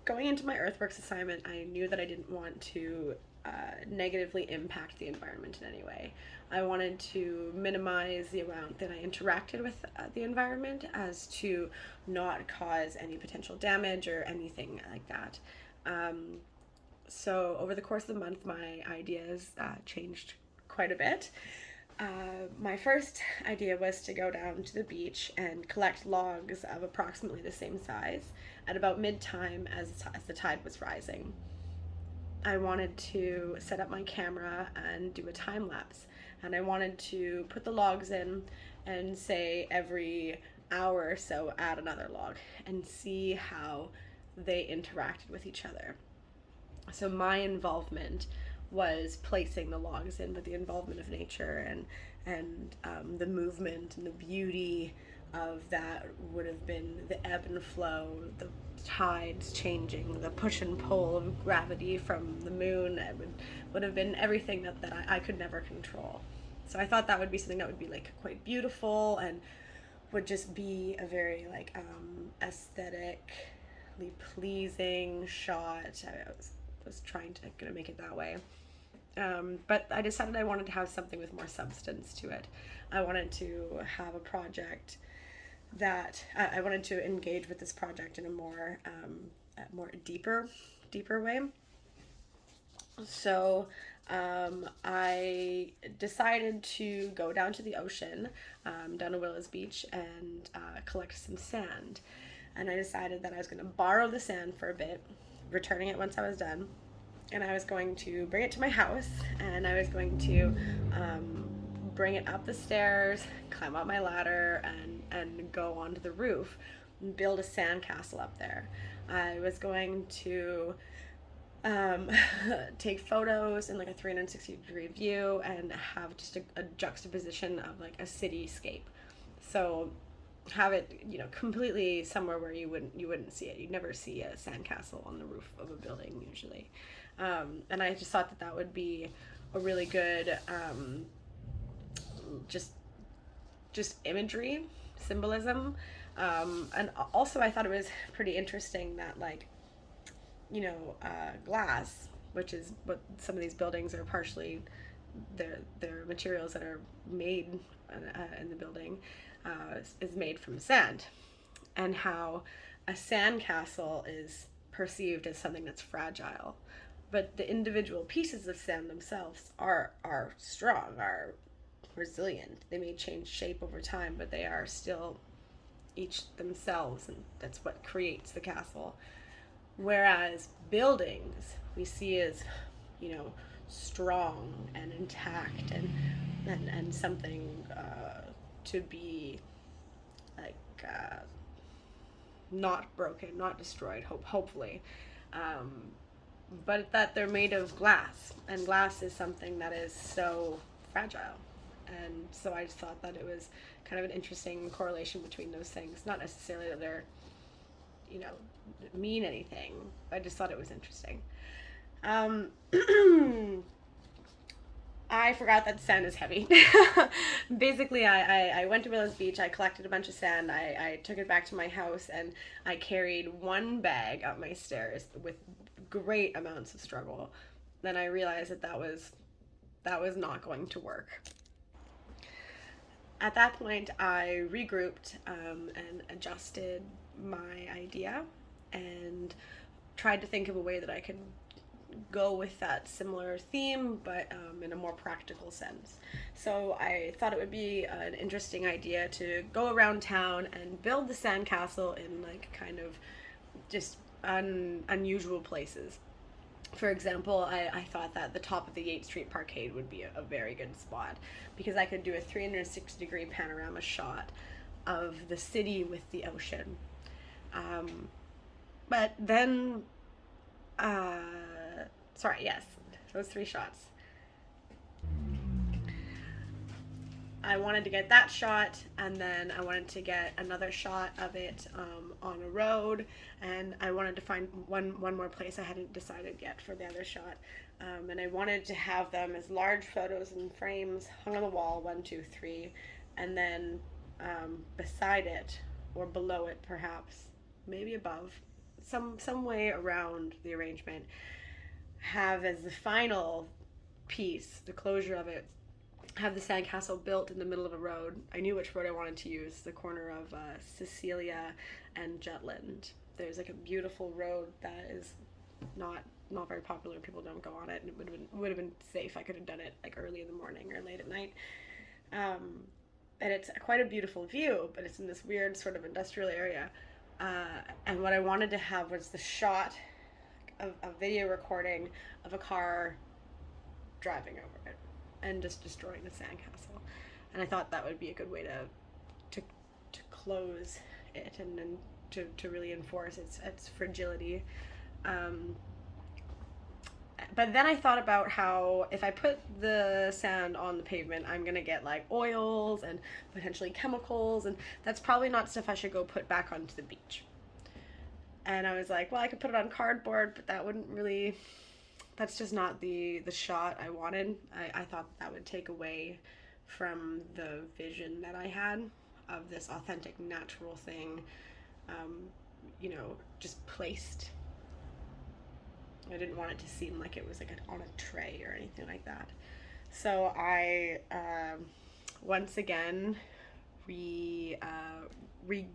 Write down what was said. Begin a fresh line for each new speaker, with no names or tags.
going into my earthworks assignment, I knew that I didn't want to negatively impact the environment in any way. I wanted to minimize the amount that I interacted with the environment as to not cause any potential damage or anything like that. So over the course of the month, my ideas changed quite a bit. My first idea was to go down to the beach and collect logs of approximately the same size at about mid-time as the tide was rising. I wanted to set up my camera and do a time lapse, and I wanted to put the logs in and say every hour or so add another log and see how they interacted with each other. So my involvement was placing the logs in, but the involvement of nature and the movement and the beauty of that would have been the ebb and flow, the tides changing, the push and pull of gravity from the moon. It would have been everything that I could never control. So I thought that would be something that would be like quite beautiful and would just be a very like aesthetically pleasing shot. I was trying to gonna make it that way. But I decided I wanted to have something with more substance to it. I wanted to have a project that I wanted to engage with this project in a more deeper way. So I decided to go down to the ocean, down to Willows Beach, and collect some sand. And I decided that I was going to borrow the sand for a bit, returning it once I was done. And I was going to bring it to my house, and I was going to bring it up the stairs, climb up my ladder, and go onto the roof and build a sandcastle up there. I was going to take photos in like a 360-degree view and have just a juxtaposition of like a cityscape. So have it, completely somewhere where you wouldn't see it. You'd never see a sandcastle on the roof of a building usually. And I just thought that would be a really good just imagery, symbolism. And also I thought it was pretty interesting that glass, which is what some of these buildings are partially, their materials that are made in the building, is made from sand, and how a sandcastle is perceived as something that's fragile, but the individual pieces of sand themselves are strong, are resilient. They may change shape over time, but they are still each themselves, and that's what creates the castle. Whereas buildings we see as, strong and intact and something to be like not broken, not destroyed, hopefully. But that they're made of glass, and glass is something that is so fragile. And so I just thought that it was kind of an interesting correlation between those things. Not necessarily that they're, mean anything. I just thought it was interesting. I forgot that sand is heavy. Basically, I went to Willows Beach, I collected a bunch of sand, I took it back to my house, and I carried one bag up my stairs with great amounts of struggle. Then I realized that was not going to work. At that point, I regrouped and adjusted my idea and tried to think of a way that I could go with that similar theme, but in a more practical sense. So I thought it would be an interesting idea to go around town and build the sandcastle in like kind of just unusual places. For example, I thought that the top of the Yates Street Parkade would be a very good spot, because I could do a 360-degree panorama shot of the city with the ocean. But then, those three shots. I wanted to get that shot, and then I wanted to get another shot of it on a road, and I wanted to find one more place I hadn't decided yet for the other shot, and I wanted to have them as large photos in frames hung on the wall, 1, 2, 3, and then beside it, or below it perhaps, maybe above, some way around the arrangement, have as the final piece, the closure of it, have the sandcastle built in the middle of a road. I knew which road I wanted to use, the corner of Cecilia and Jutland. There's like a beautiful road that is not very popular. People don't go on it, and it would have been safe. I could have done it like early in the morning or late at night. Um, and it's quite a beautiful view, but it's in this weird sort of industrial area. And what I wanted to have was the shot of a video recording of a car driving over it and just destroying the sandcastle. And I thought that would be a good way to close it, and to really enforce its fragility. Um, but then I thought about how if I put the sand on the pavement, I'm gonna get like oils and potentially chemicals, and that's probably not stuff I should go put back onto the beach. And I was like, well, I could put it on cardboard, but that wouldn't really. That's just not the shot I wanted. I thought that would take away from the vision that I had of this authentic, natural thing, um, just placed. I didn't want it to seem like it was like on a tray or anything like that. So I once again regrouped